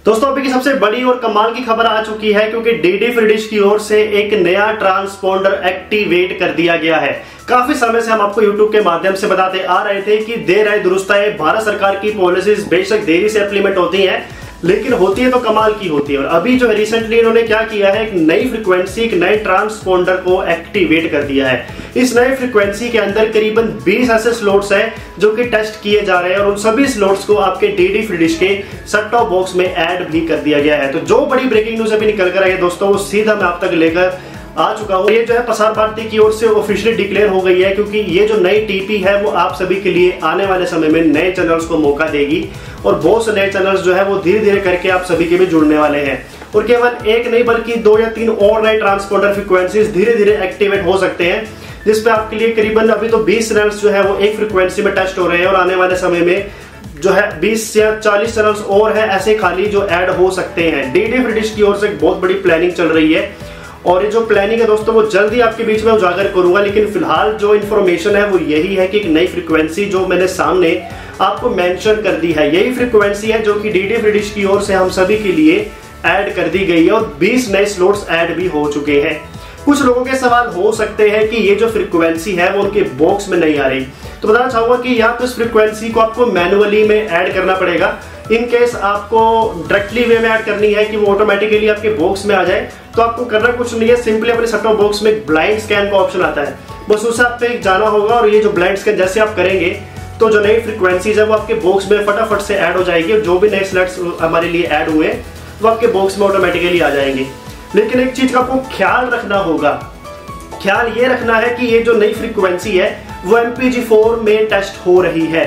दोस्तों अभी की सबसे बड़ी और कमाल की खबर आ चुकी है क्योंकि डीडी फ्री डिश की ओर से एक नया ट्रांसपोंडर एक्टिवेट कर दिया गया है। काफी समय से हम आपको YouTube के माध्यम से बताते आ रहे थे कि देर आए दुरुस्त आए, भारत सरकार की पॉलिसीज बेशक देरी से इंप्लीमेंट होती हैं लेकिन होती है तो कमाल की होती है। और अभी जो है रिसेंटली इन्होंने क्या किया है, एक नई फ्रीक्वेंसी, एक नए ट्रांसपोंडर को एक्टिवेट कर दिया है। इस नए फ्रीक्वेंसी के अंदर करीबन 20 ऐसे स्लॉट्स हैं जो कि टेस्ट किए जा रहे हैं और उन सभी स्लॉट्स को आपके डीडी फ्री डिश के सेट टॉप बॉक्स में ऐड भी कर दिया गया है। तो जो बड़ी ब्रेकिंग न्यूज अभी निकल कर आई है दोस्तों, वो सीधा मैं आप तक लेकर आ चुका हूं। ये जो है प्रसार भारती की ओर से ऑफिशियली डिक्लेयर हो गई है क्योंकि ये जो नई टीपी है वो आप सभी के लिए आने वाले समय में नए चैनल्स को मौका देगी और बहुत से नए चैनल्स जो है वो धीरे धीरे करके आप सभी के भी जुड़ने वाले हैं। और केवल एक नहीं बल्कि 2 या 3 और नए ट्रांसपोंडर फ्रीक्वेंसीज धीरे धीरे एक्टिवेट हो सकते हैं, जिसपे आपके लिए करीबन अभी तो 20 चैनल्स जो है वो एक फ्रीक्वेंसी में टेस्ट हो रहे हैं और आने वाले समय में जो है 20 या 40 चैनल्स और है ऐसे खाली जो ऐड हो सकते हैं। डीडी फ्री डिश की ओर से एक बहुत बड़ी प्लानिंग चल रही है और ये जो प्लानिंग है दोस्तों वो जल्दी आपके बीच में उजागर करूंगा, लेकिन फिलहाल जो इन्फॉर्मेशन है वो यही है कि एक नई फ्रीक्वेंसी जो मैंने सामने आपको मेंशन कर दी है, यही फ्रीक्वेंसी है जो कि डीडी फ्री डिश की ओर से हम सभी के लिए ऐड कर दी गई है और 20 नए स्लॉट्स ऐड भी हो चुके हैं। कुछ लोगों के सवाल हो सकते हैं कि ये जो फ्रीक्वेंसी है वो उनके बॉक्स में नहीं आ रही, तो बताना चाहूंगा कि यहाँ पे इस फ्रीक्वेंसी को आपको मैनुअली में ऐड करना पड़ेगा। इन केस आपको डायरेक्टली वे में ऐड करनी है कि वो ऑटोमेटिकली आपके बॉक्स में आ जाए, तो आपको करना कुछ नहीं है, सिंपली अपने सेट टॉप बॉक्स में ब्लाइंड स्कैन का ऑप्शन आता है, बस उसे आप पे जाना होगा और ये जो ब्लाइंड स्कैन जैसे आप करेंगे तो जो नई फ्रीक्वेंसीज है वो आपके बॉक्स में फटाफट से ऐड हो जाएगी और जो भी नए स्लॉट्स हमारे लिए ऐड हुए वो आपके बॉक्स में ऑटोमेटिकली आ जाएंगे। लेकिन एक चीज का आपको ख्याल रखना होगा, ख्याल ये रखना है कि ये जो नई फ्रीक्वेंसी है वो MPG4 में टेस्ट हो रही है,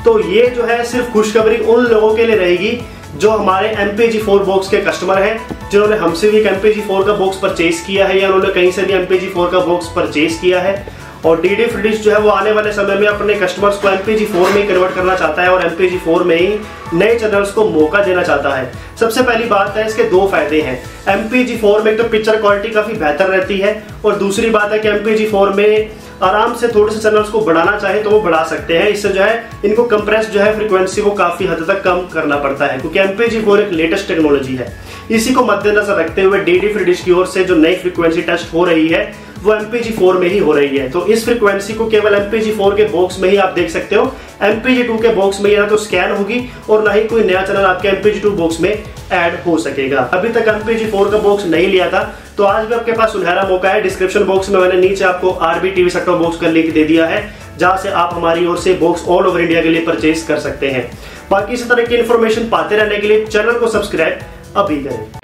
तो ये जो है सिर्फ खुशखबरी उन लोगों के लिए रहेगी जो हमारे MPG4 बॉक्स के कस्टमर हैं, जिन्होंने हमसे भी एक MPG4 का बॉक्स परचेज किया है या उन्होंने कहीं से भी MPG4 का बॉक्स परचेज किया है। और डीडी फ्री डिश जो है वो आने वाले समय में अपने कस्टमर्स को MPG4 में कन्वर्ट करना चाहता है और MPG4 में ही नए चैनल्स को मौका देना चाहता है। सबसे पहली बात है, इसके 2 फायदे हैं। MPG4 में तो पिक्चर क्वालिटी काफी बेहतर रहती है और दूसरी बात है कि MPG4 में आराम से थोड़े से चैनल्स को बढ़ाना चाहे तो वो बढ़ा सकते हैं। इससे जो है इनको कंप्रेस जो है फ्रीक्वेंसी को काफी हद तक कम करना पड़ता है क्योंकि MPG4 एक लेटेस्ट टेक्नोलॉजी है। इसी को मद्देनजर रखते हुए डीडी फ्री डिश की ओर से जो नई फ्रीक्वेंसी टेस्ट हो रही है वो MPG4 में ही हो रही है। तो इस फ्रीक्वेंसी को केवल MPG4 के बॉक्स में ही आप देख सकते हो, MPG2 के बॉक्स में ना तो स्कैन होगी और ना ही कोई नया चैनल आपके MPG2 बॉक्स में ऐड हो सकेगा। अभी तक MPG4 का बॉक्स नहीं लिया था तो आज भी आपके पास सुनहरा मौका है। डिस्क्रिप्शन बॉक्स में मैंने नीचे आपको RB TV set top box का लिंक दे दिया है, जहां से आप हमारी ओर से बॉक्स ऑल ओवर इंडिया के लिए परचेज कर सकते हैं। बाकी इसी तरह की इन्फॉर्मेशन पाते रहने के लिए चैनल को सब्सक्राइब अभी करें।